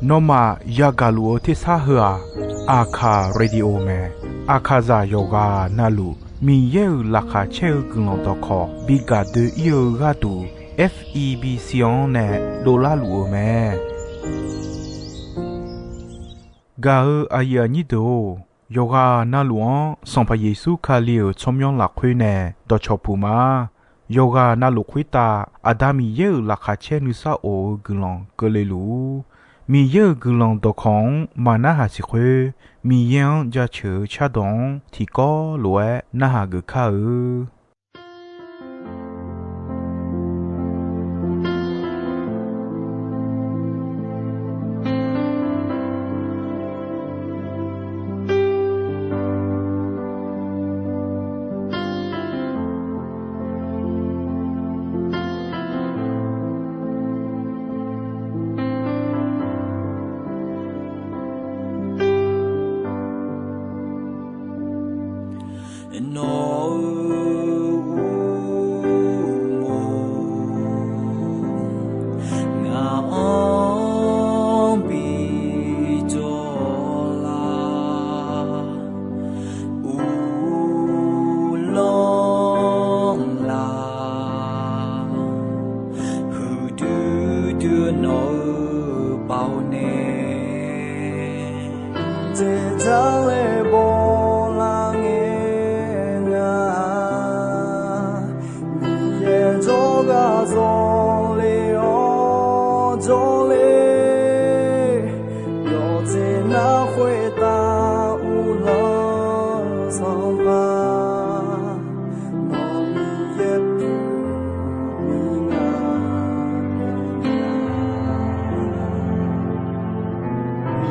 นอมายากาลูที่ซาหัวอาคาเรดิโอเมอาคาซาโยกานาลูมีเยอลักาเชลกุลตอคอบิกาเดเยกาตู FEB ซิออนเนโดลาลูเมกาอายานิโดโยกานาลูอันสัมปะเยซูคาลีชมยองลักคุยเนดอชอปูมาโยกานาลูคุยตาอาดามีเยอลักาเชนุซาโอกุลองกเลลูมีเยอะกุลองตอของมานาหาสิคุมียังจะเชื่อชาดงที่ก็รวยนาหากข้า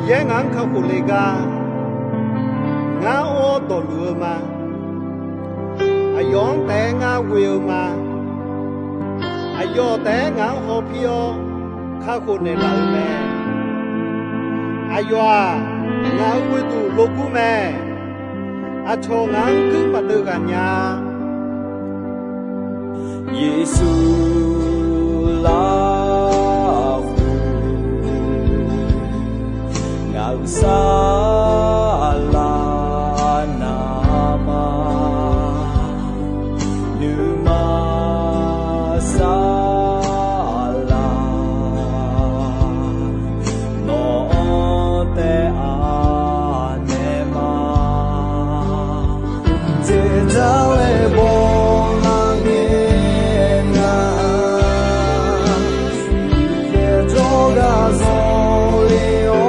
ยังงั้นเขาคุเลกางาโอตอลัวมาอายองแต่งาเวลมาอายอแต่งาฮอพิโอข้าคุในลาวแม่อายองาวิตุโลกุแม่อาชงานขึ้นมาเดือกันยาเยซูลาSalama Numa Sala No Te Anema Te Dale Bolangena Ye Joga Zoleo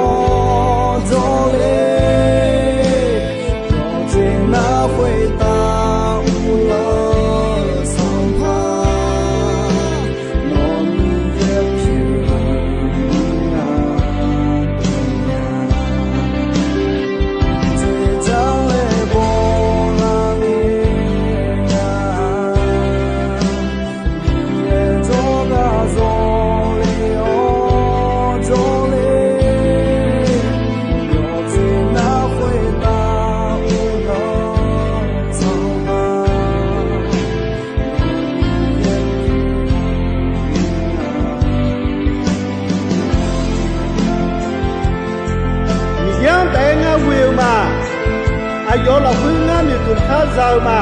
อายุเราพึ่งงานอยู่ตุนข้าเจ้ามา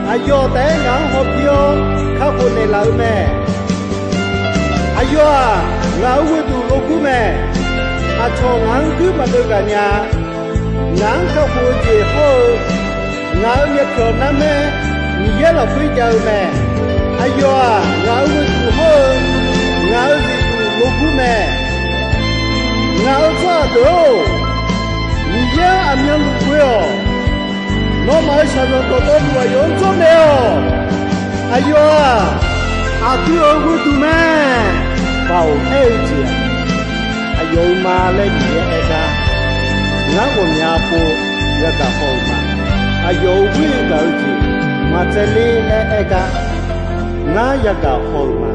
อายุแต่งานหอบเพียวข้าคนในลาวแม่อายุงานวิตุโลกุแม่อาชงานคือมาเดือกันยางานข้าคนเจ้าหูงานเนี่ยเกิดน้ำแม่มีเยอะเราพึ่งเจ้าแม่อายุงานวิตุหูงานวิตุโลกุแม่งานจ้าดูมีเยอะอันยังรู้เยอะน้องมาชาโนโตโต้ดูว่าย้อนจนเดียวอายุอาทิตย์วันตุแม่เบาเฮจิอายุมาเล่นเยอะเอกางั้นผมอยากพูดอยากจะพูดมาอายุวิ่งเก่าจีมาเจริญเอกางั้นอยากจะพูดมา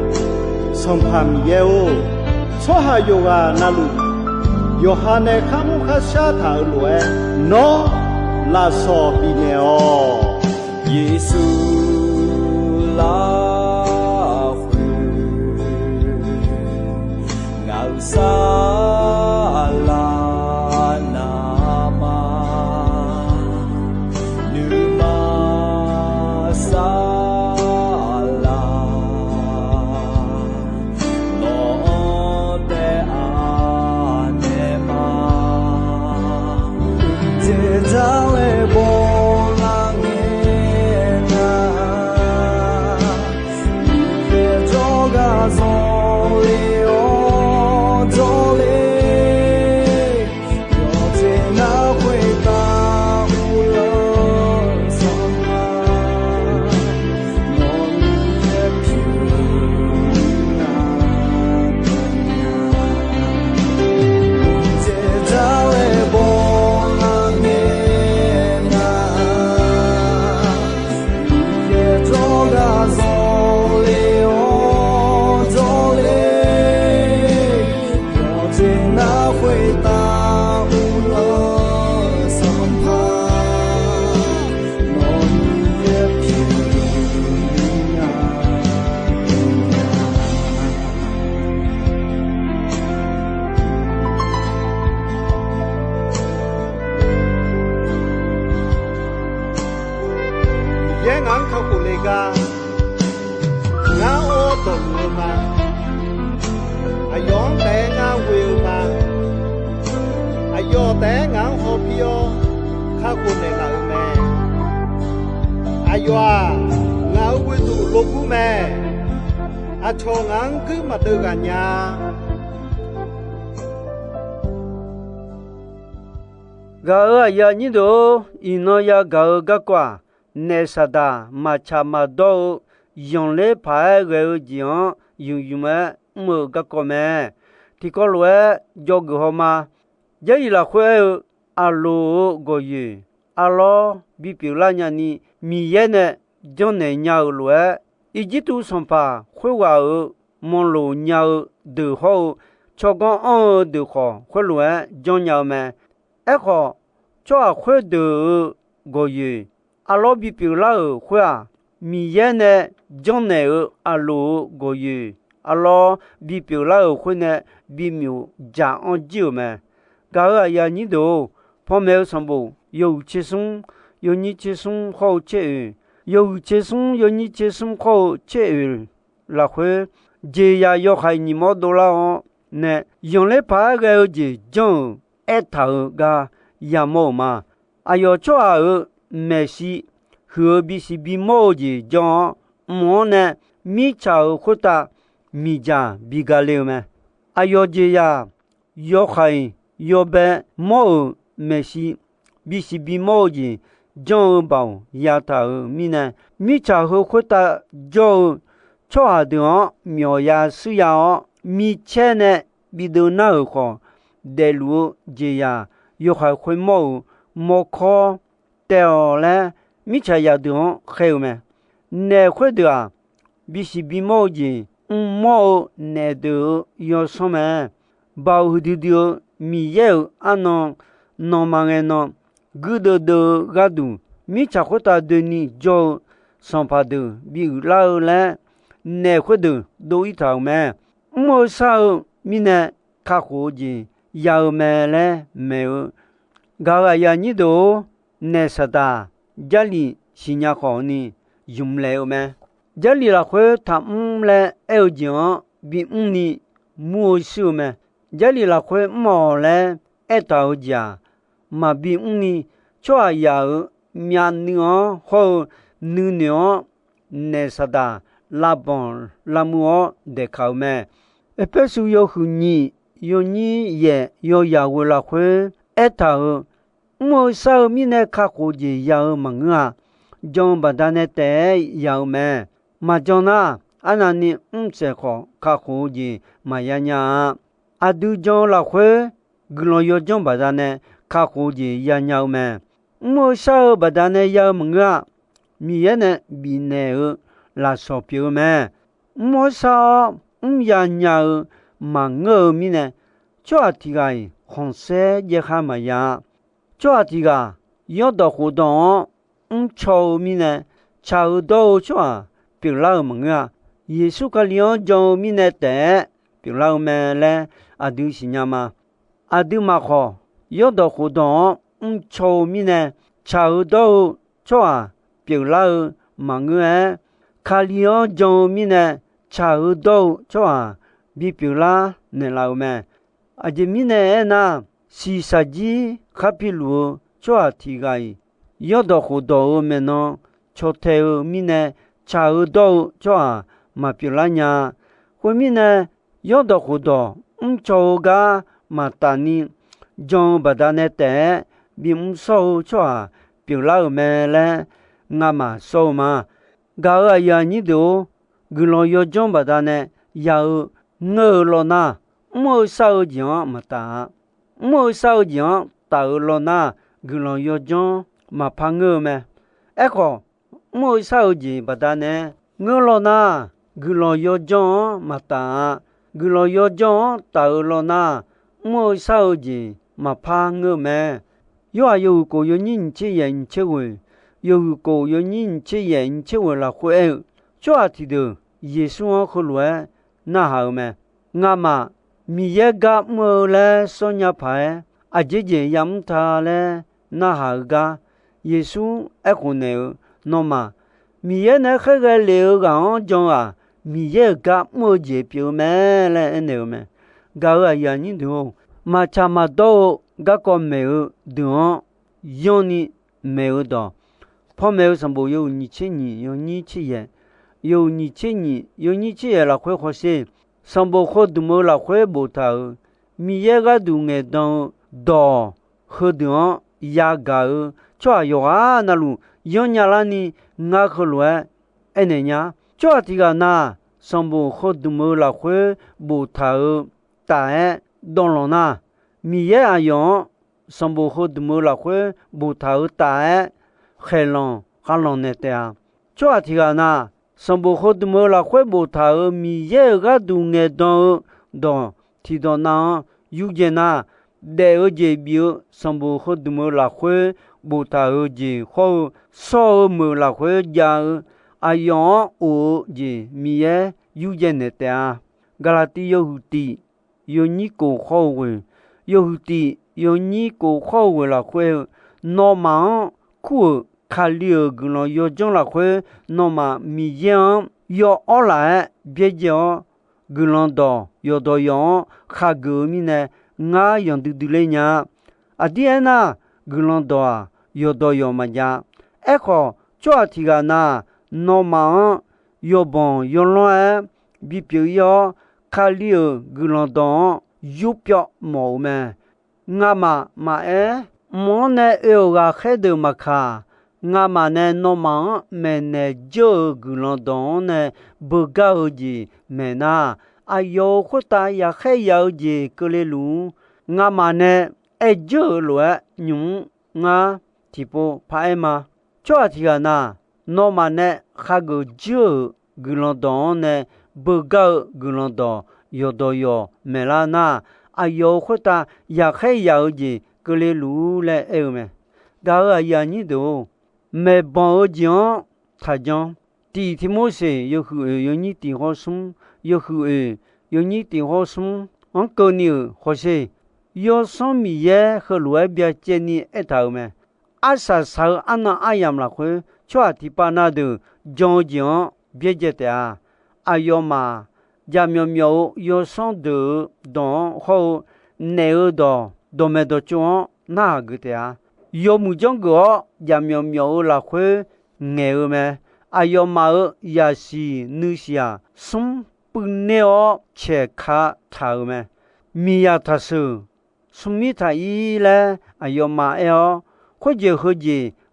สัมผัสเยอะชอบอายุว่านาลูโยฮันเนข้ามุขชาถาลวยโนลาโซปิเนโอเยซูลาฟู Gao ya ni do ino ya gao ga kwa ne sada ma cha ma do yon le pa ge jian yu yu ma mo ga ko me ti ko lwe jo go ma ya yi la khwe a lo go yi a lo bi pi la nya ni mi ye ne jon ne nya lwe i ji tu son pa khwe wa mon lo nya de ho cho gon on de ho khwe lwe jon nya me e ko cho khwe de go yi a lo bi pi la khwe mi ye ne jon ne a lo go yi a lo bi pi la khwe ne bi mi ja on ji me ga ya ni do po me son bo yo chi sung yo ni chi sung ho che yo chi sung yo ni chi sung ho che la khwe je ya yo khai ni mo do la ne yon le pa ga ji jon e ta ga ya mo ma ayo cho me si hu bi si bi mo ji jon mo ne mi cha khu ta mi ja bi ga le me ayo je ya yo khai yo be mo me si bi si bi mo ji jon ba ya ta mi ne mi cha khu ta jo cho de myo ya su ya mi che ne bi do na ko de lu je ya yo khai khu mo ko te le mi cha ya de khe me ne khu de bi si bi mo ji mo ne de yo so me ba hu di dio mi ye ano no mange no gudo de gadu mi cha khu ta de ni jo son pa de bi la le ne khu de do i ta me mo sa mi ne ka khu ji ya me le me ga ya ni do ne sa da jali sinya ko ni yum le me jali la khu ta le e jian bi ni mo su me jali la khu mo le e ta ja ma bi ni cho ya mya ni ho nu ni ne sa da la bon la mo de ka me e pe su yo hu ni yo ni ye yo ya wo la khu e ta mo sa mi ne ka ko ji ya ma nga jon ba da ne te ya me ma jon na ana ni se ko ka ko ji ma ya nya a du jon la khu glo yo jon ba da ne ka ko ji ya nya me mo sa ba da ne ya ma nga mi ye ne bi ne la so pi me mo sa ya nya ma ngo mi ne cho ti ga hong se ye ha ma ya cho ti ga yo do hu dong cho mi ne cha do cho pi la ma nga Yesu ka lion jo mi ne te 比如么嘞阿丢西伢嘛，阿丢嘛好，有的活动臭米呢，炒到做啊，比如忙个，卡里奥炒米呢，炒到做啊，比如呢老么，阿这米呢那西沙鸡卡皮鲁做啊提个，有的活动么呢，炒头米呢，炒到做啊，嘛比如呢，后面呢。有的活动，做个嘛，但你种不到那点，并收错，比如么嘞，我嘛收嘛，搞个要你都，个老要种不到呢，要我了那，没收奖嘛打，没收奖打了那，个老要种嘛怕我么，个没收奖不到呢，我了那，个老要种嘛打。个老要讲到了那，没手机嘛怕我们，有个有人去研究会，有个有人去研究会了会，这提的耶稣和来那好没？我嘛米也个没来说伢牌，啊姐姐养他嘞那好个，耶稣爱可能那么米也那黑个流港讲啊。米也个没结表咩嘞？那么，搞个样你都，嘛差嘛多，个没有的，用你没有的，怕没有什么有你去你有你去也，有你去你有你去也了会好些，什么好都没了会不到，米也个都爱当到喝的也搞，这有啊那路有伢啦你俺喝来，哎那伢。这地个那，上部好多么了会不头大当了那，米也一样，上部好多么了会不头大海浪那的啊。这地个那，上部好多么了会不头米也个都爱当提到那有件那，第二节表上部好多么了会不头节好少么了会讲。啊样我的米耶有件的的，格拉蒂有地有你个好位，有地有你个好位了会，那么苦卡了个了要讲了会，那么米样要后来别讲个了到要到样哈个米呢，我样都对了呢，啊点呐个了到啊要到样么呀，好这提个呐。那么要帮要乱，比如要卡里个人当有表毛么？我嘛么呢有个海头嘛卡，我嘛呢那么没呢就个人当呢不高级没呐，啊有或大呀还有的个嘞路，我嘛呢就乱用我提不拍嘛，这提个呐。那么呢，还个就个人当呢，不搞个人当，有到有没了那，啊有或大也还有的个嘞路嘞有没？搞个呀你都没帮讲，他讲第一天么事有你地方送，有你地方送，俺过年或是要上米也和路边见你一头没？啊啥俺那阿样了会。这地方那都讲别觉得啊，哎呦嘛，家苗要上头当好内耳朵都没得讲哪个的啊？要么讲个家苗了会内耳咩？哎呦嘛也是那些啊，送不了切卡头咩？米呀他说，送米他一嘞，哎呦嘛哟，或者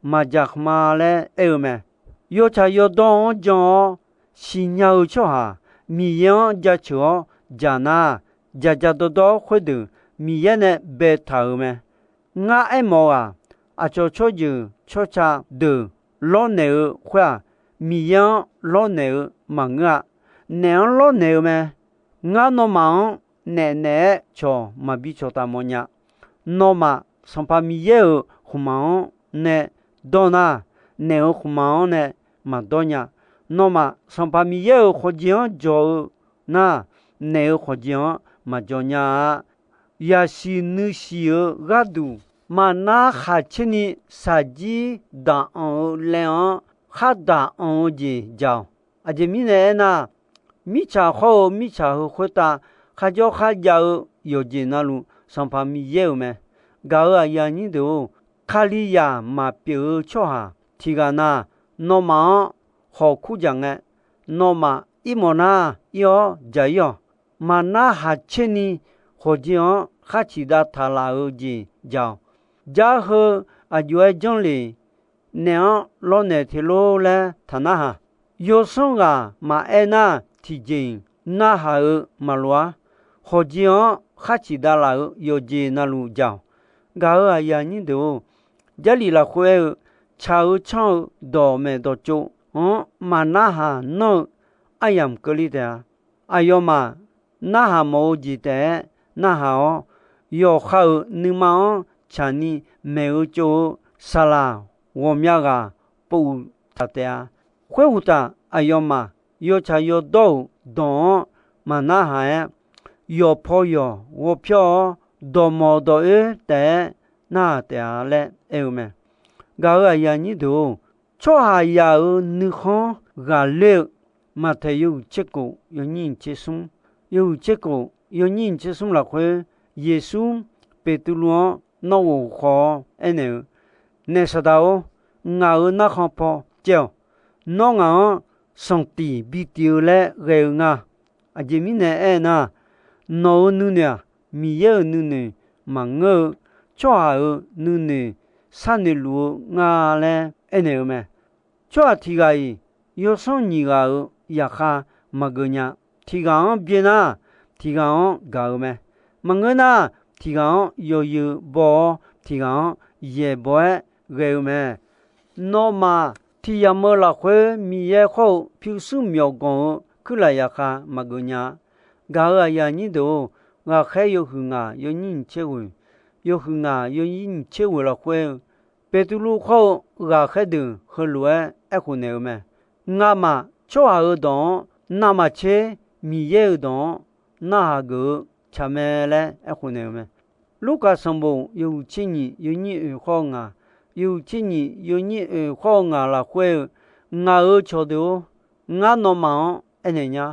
嘛家嘛嘞，没？要查要当讲，新娘去哈，米样家去家那家多会的，米样呢白头没？我爱毛啊就查的老牛会米样老牛忙啊，那样老牛没？我那忙奶瞧嘛比瞧大么样？那么上把米样胡忙呢？到那那个胡毛呢？嘛到呀，那么上把米也好讲叫那 ne ho jion ma jonya ya si nu si gadu mana ha chini saji da on leon ha da on ji jao ajemi ne na mi cha ho ta ha jo ha jao yo ji na lu san pa mi ye me ga ya ni do khali ya ma pi cho ha ti ga na no ma ho ku jang no ma imona yo ja yo mana ha chini ho jion ha chi da tha la ji jao ja ho a yue jong li ne lo ne thi lo le thana ha yo song ga ma e na ti jin na ha ma lwa ho jion ha chi da la yo ji na lu jao ga ya ni do ja li la khwe cha chang do me do chu ma na ha no ayam kali da ayoma na ha mo ji de na ha yo kha ni ma chani me cho sala wo mya ga pu ta ta khwe hu ta ayoma yo cha yo do don ma na ha yo pho yo wo phyo do mo do e te na ta le e me ga ya ni do cho ha ya ni kho ga le ma te yu che ko yo nin che sum yo che ko yo nin che sum la khwe yesu petulo no wo kho ene ne sa dao nga na kho po cheo no nga song ti bi tiu le ge nga a ji mi ne e na no nu ne mi ye nu ne ma ngo cho ha nu ne sa ne lu nga le ene me cho ti ga yi yo song ni ga ya kha ma ge nya ti ga bi na ti ga ga me ma ngo na ti ga yo yu bo ti ga ye bo ge me no ma ti ya mo la khwe mi ye kho phu su myo gon ku la ya kha ma ge nya ga ya ni do nga khe yo hu nga yo nin che wu yo hu nga yo yin che wu la khwe pe tu lu kho ga khe de ho lu e khu ne me nga ma cho a do na ma che mi ye do na ha ge cha me le khu ne me lu ka sam bo yo chi ni yo ni kho nga yo chi ni yo ni kho nga la khwe nga cho do nga no ma ene nya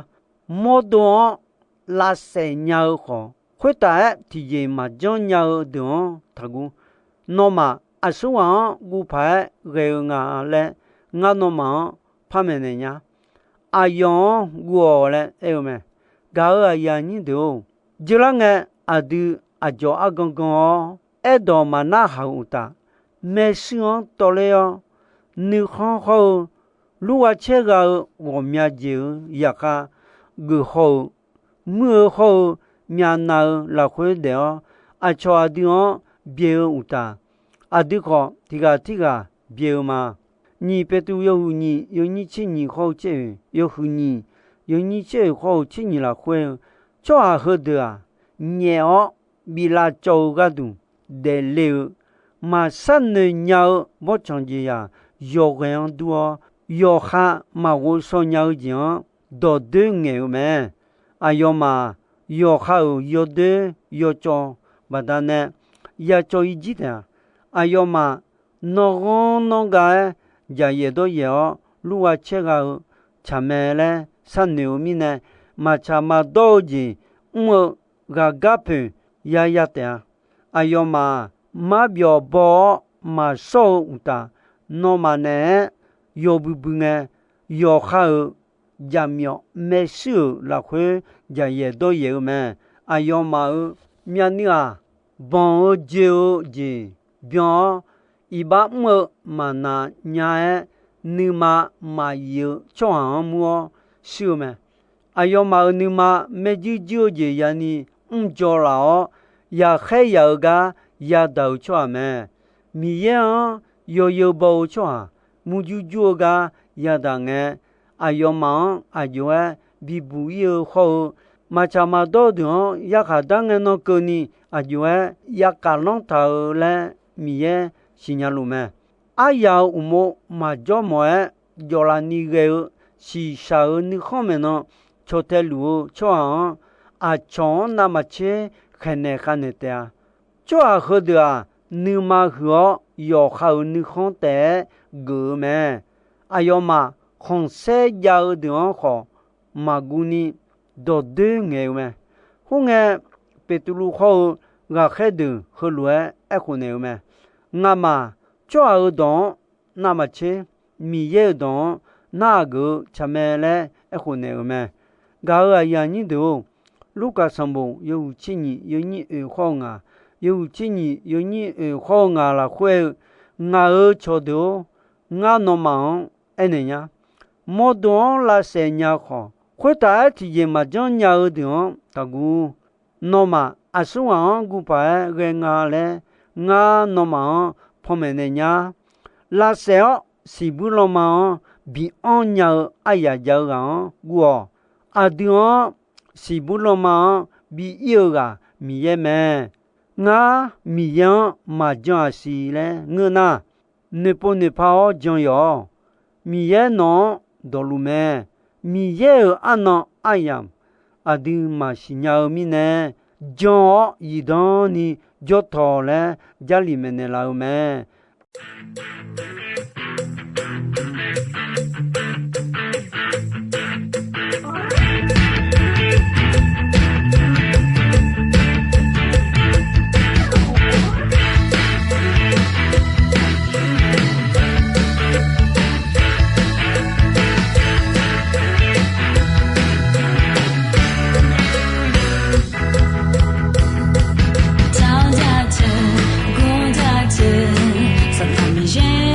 mo do la se nya kho khwe ta ti ye ma jo nya do ta gu no ma a su wa gu pha ge nga le nga no ma pha me ne nya a yo gu le e me ga ya ni do ji la nge a du a jo a gong gong e do ma na ha u ta me si on to le yo ni kho kho lu wa che ga wo mya ji ya ka gu ho mu ho mya na la khwe de a cho a di on bie u ta a di kho ti ga bie ma ni pe tu yo ni yo ni chi ni ho che yo hu ni yo ni che ho chi ni la khwe cho a he de a nye o bi la chou ga du de le ma san ne nya bo chang ji ya yo gen du yo kha ma wo so nya ji do de nge me a yo ma yo kha yo de yo cho ba da ne ya cho yi ji da a yo ma no ga ya ye do ye o lu wa che ga cha me le san ne mi ne ma cha ma do ji mo ga pe ya ta a yo ma bio bo ma so u ta no ma ne yo bu bu nge yo kha ja myo me su la khwe ja ye do ye me a yo ma mya ni a bon je o ji bien i ba mo ma na nya e ni ma ye cho ha mo su me a yo ma ni ma me ji jo je ya ni jo la o ya khe ya ga ya dao cho me mi ye yo bo cho mu ju ju ga ya da nge a yo ma a yo bi bu ye ho ma cha ma do do ya ka da nge no ko ni a yo ya ka long ta le mi ye xin ya lu me a ya u mo ma jo mo yo la ni ge si sha ni ho me no cho te lu cho 啊从那么切看呢看呢的，就啊喝的啊，你嘛喝要好你看的个咩？啊要嘛红色要的好，嘛古尼都对个咩？红个别都路好，我开的和路爱喝呢咩？我嘛就啊懂那么切米也懂那个前面嘞喝呢咩？搞啊样你都。如果上部有今年有你好啊，有今年有你好啊了会我瞧到我那么哎呀，莫多啦些年好，会大体验嘛讲鸟的大姑，那么阿是往古牌个我嘞，我那么旁边的呀，啦些是不那么比俺鸟哎呀叫啊我阿的。是不罗嘛？比有啊，米也没，我米样嘛讲是嘞，我那你不你跑讲哟，米也孬道路没，米也安孬安样，阿弟嘛是鸟米呢，讲一当你脚头嘞，家里面的老没。早家车，过家车，上他们先。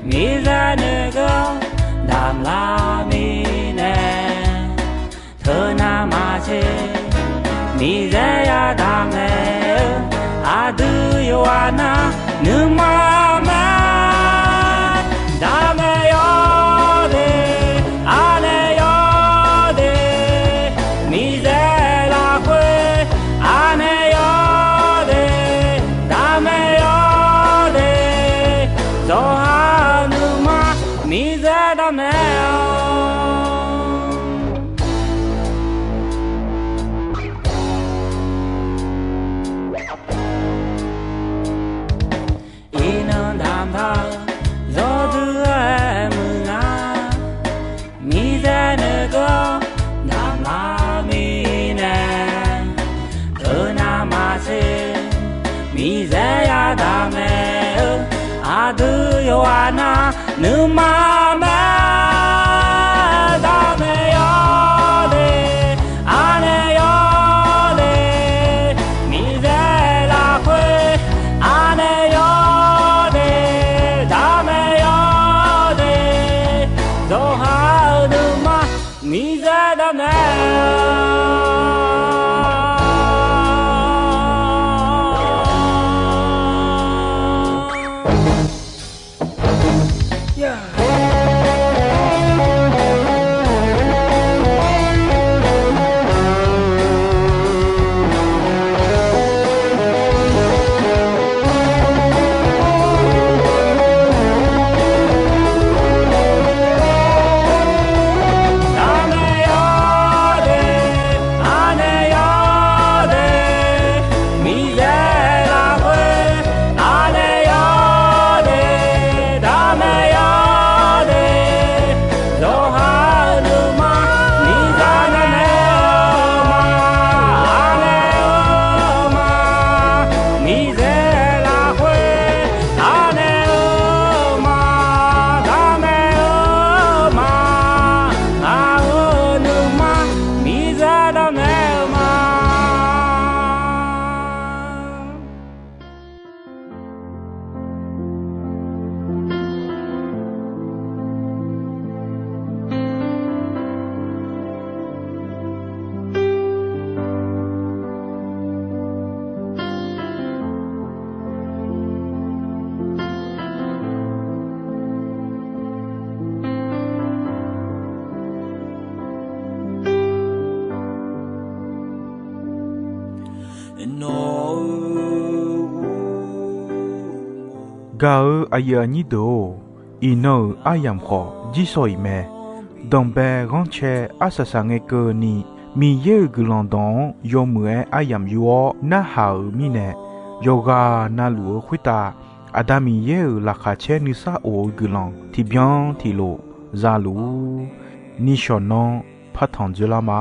mi ra nơ go đam la mi nè thơ na ma che mi ra ya đam nè a du yo ana nu ma ma đam yo de ane yo de mi ra la que ane yo de đam yo de do ha nu ma mi ra đam nè Joanna, nu mama, dame yo de, ane yo de, mi de la fue, ane yo de, dame yo de, doha nu ma, mi de dame. Gao aya ni do ino ayam kho jisoi me dombe ronche asasange ko ni mi ye glandon yomue ayam yo na ha mi ne yoga na lu khwita adami ye la kha che ni sa o glan ti bien ti lo za lu ni shonon patan de la ma